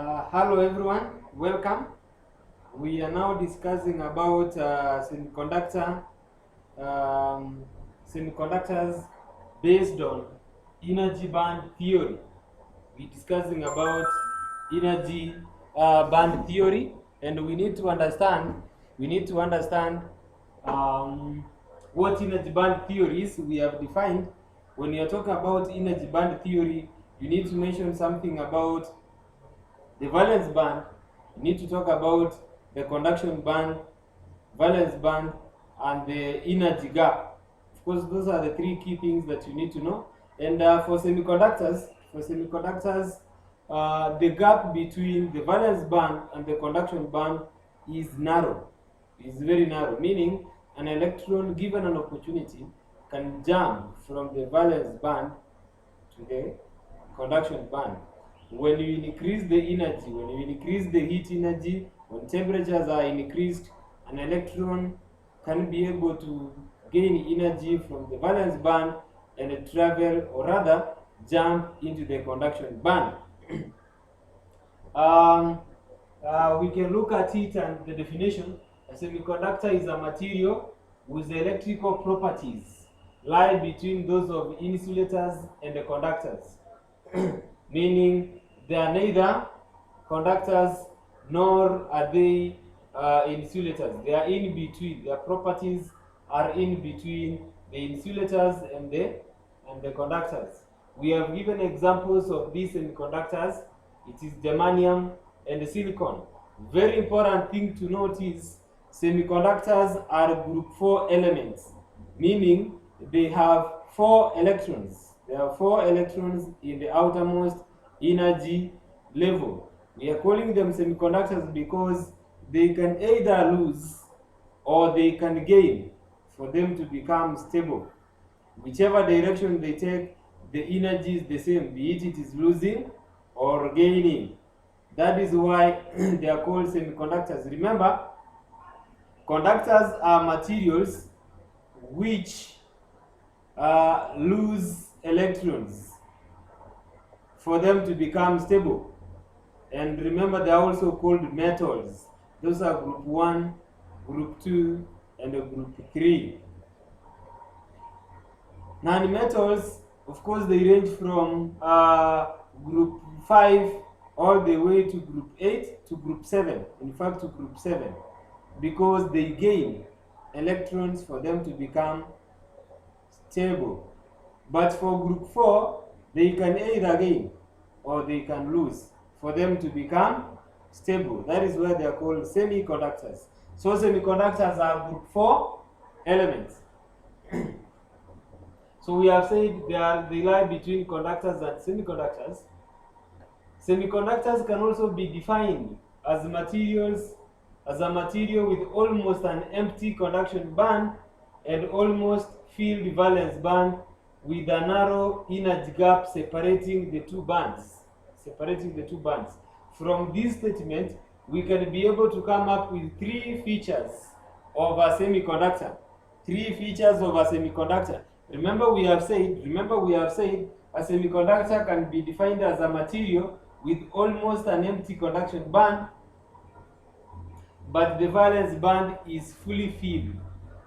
Hello everyone, welcome. We are now discussing about um, semiconductors based on energy band theory. We're discussing about energy band theory, and we need to understand um, what energy band theory is. We have defined when you're talking about energy band theory, you need to mention something about the valence band. You need to talk about the conduction band, valence band, and the energy gap. Of course, those are the three key things that you need to know. And for semiconductors, the gap between the valence band and the conduction band is narrow. Is very narrow, meaning an electron given an opportunity can jump from the valence band to the conduction band. When you increase the energy, when you increase the heat energy, when temperatures are increased, an electron can be able to gain energy from the valence band and travel, or rather jump into the conduction band. um, we can look at it and the definition. A semiconductor is a material with electrical properties lie between those of insulators and the conductors. Meaning they are neither conductors nor are they insulators. They are in between. Their properties are in between the insulators and the conductors. We have given examples of these semiconductors. It is germanium and silicon. Very important thing to note is semiconductors are group 4 elements, meaning they have 4 electrons. There are 4 electrons in the outermost energy level. We are calling them semiconductors because they can either lose or they can gain for them to become stable. Whichever direction they take, the energy is the same, be it is losing or gaining. That is why they are called semiconductors. Remember, conductors are materials which lose electrons for them to become stable. And remember, they are also called metals. Those are group 1, group 2, and group 3. Non-metals, of course, they range from group 5 all the way to group 8 to group 7. In fact, to group 7, because they gain electrons for them to become stable. But for group 4, they can either gain or they can lose for them to become stable. That is why they are called semiconductors. So semiconductors are group 4 elements. So we have said they lie between conductors and semiconductors. Semiconductors can also be defined as a material with almost an empty conduction band and almost filled valence band with a narrow energy gap separating the two bands. From this statement, we can be able to come up with 3 features of a semiconductor. 3 features of a semiconductor. Remember we have said a semiconductor can be defined as a material with almost an empty conduction band, but the valence band is fully filled.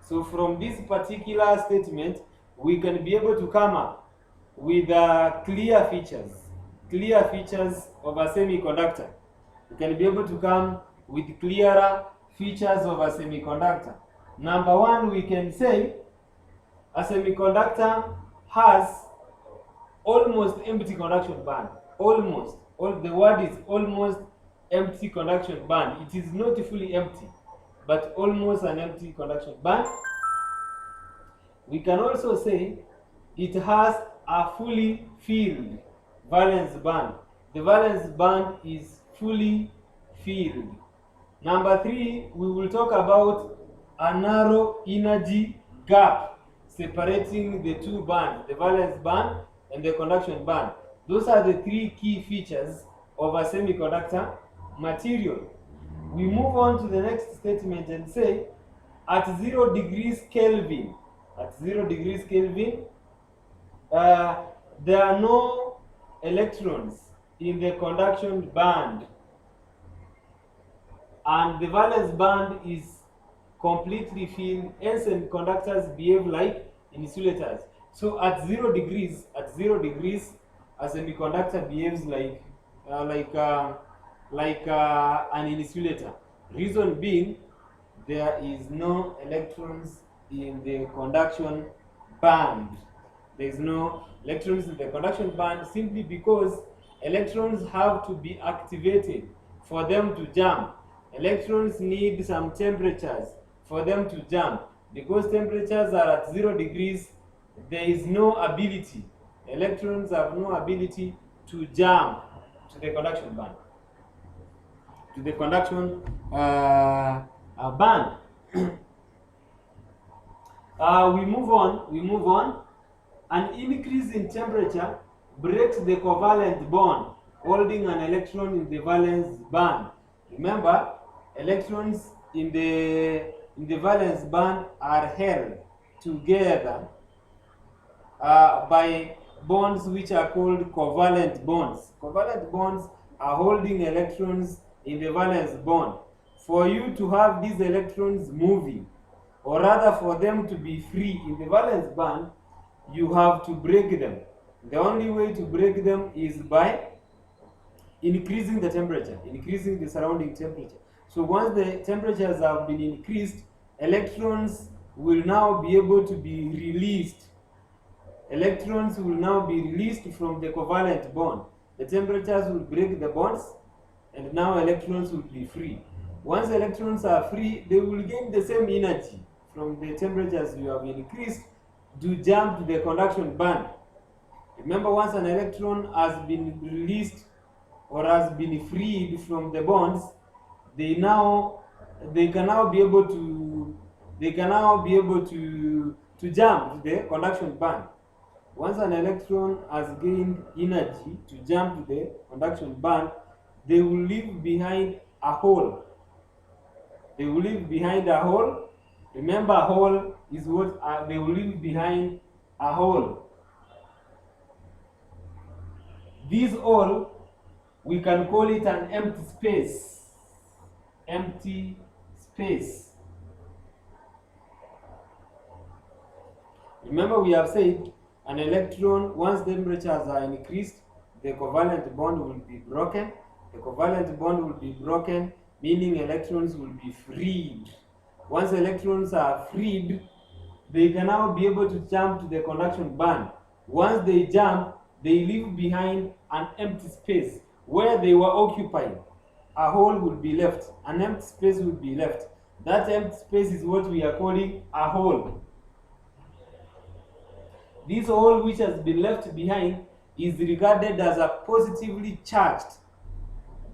So from this particular statement, we can be able to come up with clear features of a semiconductor. We can be able to come with clearer features of a semiconductor. Number 1, we can say a semiconductor has almost empty conduction band. The word is almost empty conduction band. It is not fully empty, but almost an empty conduction band. We can also say it has a fully filled valence band. The valence band is fully filled. Number 3, we will talk about a narrow energy gap separating the two bands, the valence band and the conduction band. Those are the 3 key features of a semiconductor material. We move on to the next statement and say, at 0 degrees Kelvin, there are no electrons in the conduction band. and the valence band is completely filled, hence semiconductors behave like insulators. So at 0 degrees, a semiconductor behaves like an insulator. Reason being, there is no electrons in the conduction band. There is no electrons in the conduction band simply because electrons have to be activated for them to jump. Electrons need some temperatures for them to jump. Because temperatures are at 0 degrees, there is no ability. Electrons have no ability to jump to the conduction band. To the conduction band. We move on. An increase in temperature breaks the covalent bond holding an electron in the valence band. Remember, electrons in the valence band are held together by bonds which are called covalent bonds. Covalent bonds are holding electrons in the valence bond. For you to have these electrons moving, or rather for them to be free in the valence band, you have to break them. The only way to break them is by increasing the temperature, increasing the surrounding temperature. So once the temperatures have been increased, electrons will now be able to be released. Electrons will now be released from the covalent bond. The temperatures will break the bonds, and now electrons will be free. Once electrons are free, they will gain the same energy from the temperatures you have increased to jump to the conduction band. Remember, once an electron has been released or has been freed from the bonds, they can now be able to jump to the conduction band. Once an electron has gained energy to jump to the conduction band, they will leave behind a hole. They will leave behind a hole. Remember, a hole is what they will leave behind a hole. This hole, we can call it an empty space. Empty space. Remember, we have said an electron, once the temperatures are increased, the covalent bond will be broken. The covalent bond will be broken, meaning electrons will be freed. Once electrons are freed, they can now be able to jump to the conduction band. Once they jump, they leave behind an empty space where they were occupying. A hole will be left, an empty space will be left. That empty space is what we are calling a hole. This hole which has been left behind is regarded as a positively charged.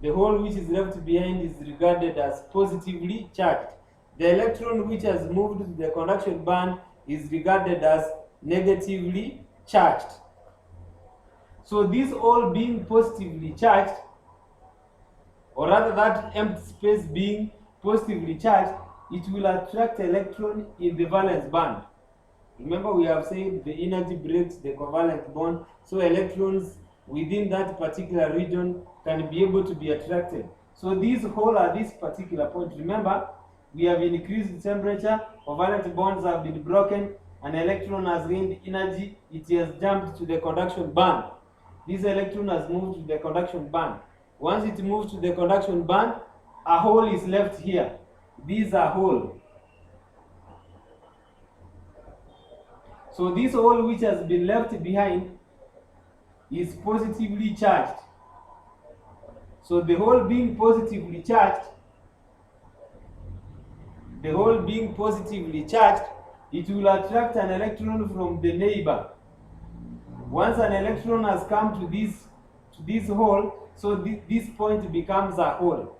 The hole which is left behind is regarded as positively charged. The electron which has moved to the conduction band is regarded as negatively charged. So this hole being positively charged, or rather that empty space being positively charged, it will attract electron in the valence band. Remember, we have said the energy breaks the covalent bond, so electrons within that particular region can be able to be attracted. So this hole at this particular point, remember, we have increased the temperature, covalent bonds have been broken, an electron has gained energy, it has jumped to the conduction band. This electron has moved to the conduction band. Once it moves to the conduction band, a hole is left here. This is a hole. So this hole which has been left behind is positively charged. So the hole being positively charged, it will attract an electron from the neighbor. Once an electron has come to this hole, so this point becomes a hole.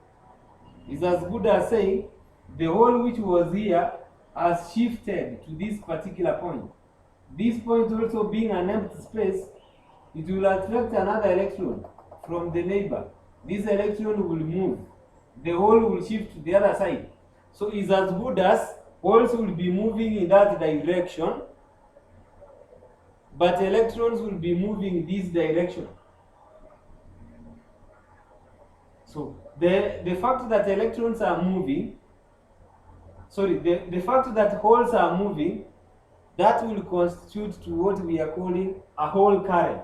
It's as good as saying the hole which was here has shifted to this particular point. This point also being an empty space, it will attract another electron from the neighbor. This electron will move. The hole will shift to the other side. So it's as good as holes will be moving in that direction, but electrons will be moving this direction. So the fact that electrons are moving, sorry, the fact that holes are moving, that will constitute to what we are calling a hole current.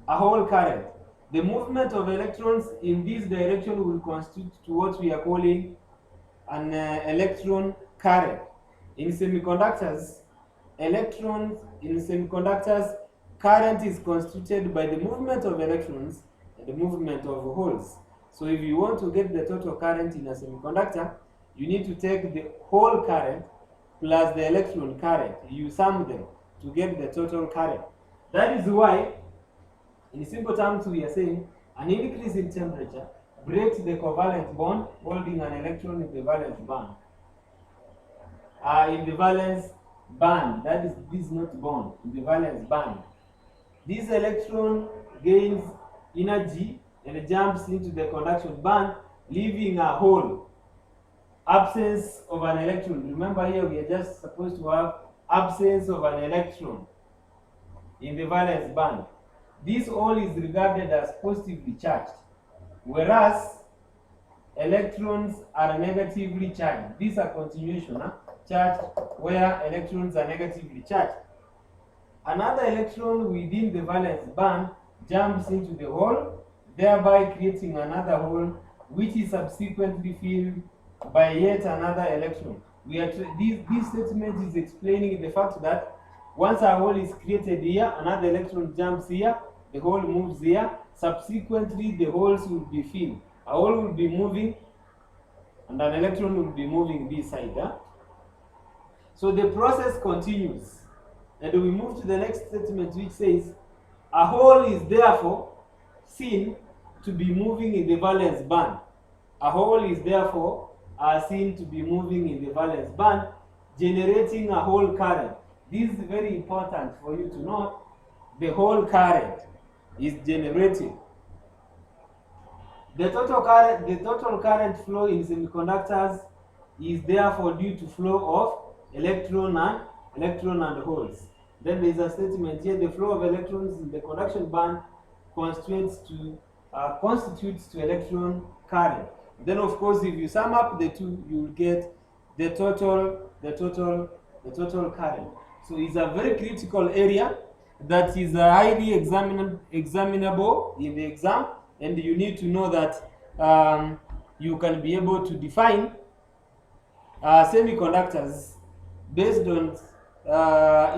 A hole current. The movement of electrons in this direction will constitute to what we are calling an electron current. In semiconductors, current is constituted by the movement of electrons and the movement of holes. So if you want to get the total current in a semiconductor, you need to take the hole current plus the electron current. You sum them to get the total current. That is why, in simple terms, we are saying an increase in temperature breaks the covalent bond holding an electron in the valence band. In the valence band, that is, this is not bond, in the valence band. This electron gains energy and jumps into the conduction band, leaving a hole. Absence of an electron. Remember, here we are just supposed to have absence of an electron in the valence band. This hole is regarded as positively charged, whereas electrons are negatively charged. These are continuation charged, where electrons are negatively charged. Another electron within the valence band jumps into the hole, thereby creating another hole, which is subsequently filled by yet another electron. This statement is explaining the fact that once a hole is created here, another electron jumps here, the hole moves here, subsequently the holes will be filled. A hole will be moving and an electron will be moving this side. So the process continues. And we move to the next statement, which says a hole is therefore seen to be moving in the valence band. A hole is therefore seen to be moving in the valence band, generating a hole current. This is very important for you to know. The hole current is generated. The total current flow in semiconductors is therefore due to flow of electron and holes. Then there is a statement here: the flow of electrons in the conduction band constitutes to electron current. Then, of course, if you sum up the two, you will get the total current. So it's a very critical area that is highly examinable in the exam, and you need to know that you can be able to define semiconductors based on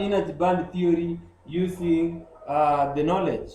energy band theory using the knowledge